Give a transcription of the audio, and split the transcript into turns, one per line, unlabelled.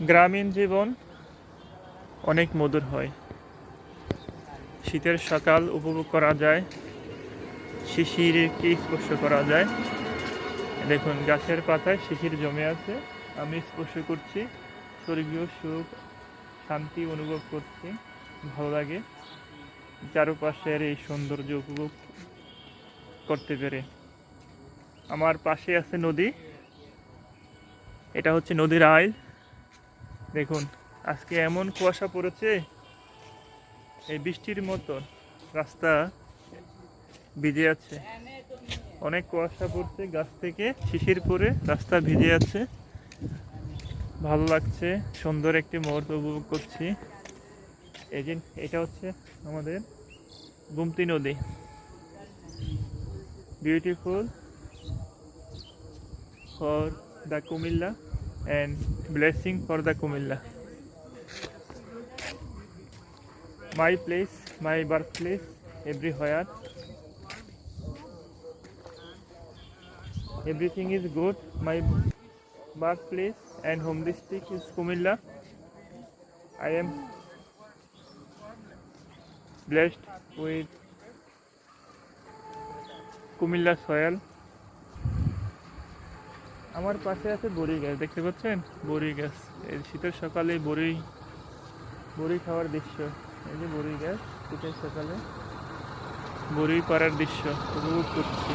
গ্রামীণ জীবন অনেক মধুর হয়। শীতের সকাল উপভোগ করা যায়, শিশিরকে স্পর্শ করা যায়। দেখুন গাছের পাতায় শিশির জমে আছে, আমি স্পর্শ করছি, স্বর্গীয় সুখ শান্তি অনুভব করছি, ভালো লাগে চারপাশের এই সৌন্দর্য উপভোগ করতে পেরে। আমার পাশে আছে নদী, এটা হচ্ছে নদীর আইল। দেখুন আজকে এমন কুয়াশা পড়েছে, এই বৃষ্টির মতো রাস্তা ভিজে আছে, অনেক কুয়াশা পড়ছে, গাছ থেকে শিশির পড়ে রাস্তা ভিজে আছে, ভালো লাগছে, সুন্দর একটি মুহূর্ত উপভোগ করছি। এই যে এটা হচ্ছে আমাদের গুমতি নদী, beautiful for the Comilla and blessing for the Kumilla. My place, my birthplace, everywhere. Everything is good. My birthplace and home district is Kumilla. I am blessed with Kumilla soil. আমার পাশে আছে বড়ি গাছ, দেখতে পাচ্ছেন বড়ি গাছ। এই শীতের সকালে বড়ি খাওয়ার দৃশ্য, এই যে বড়ি গাছ, শীতের সকালে বড়ি পাড়ার দৃশ্য উপভোগ করছি।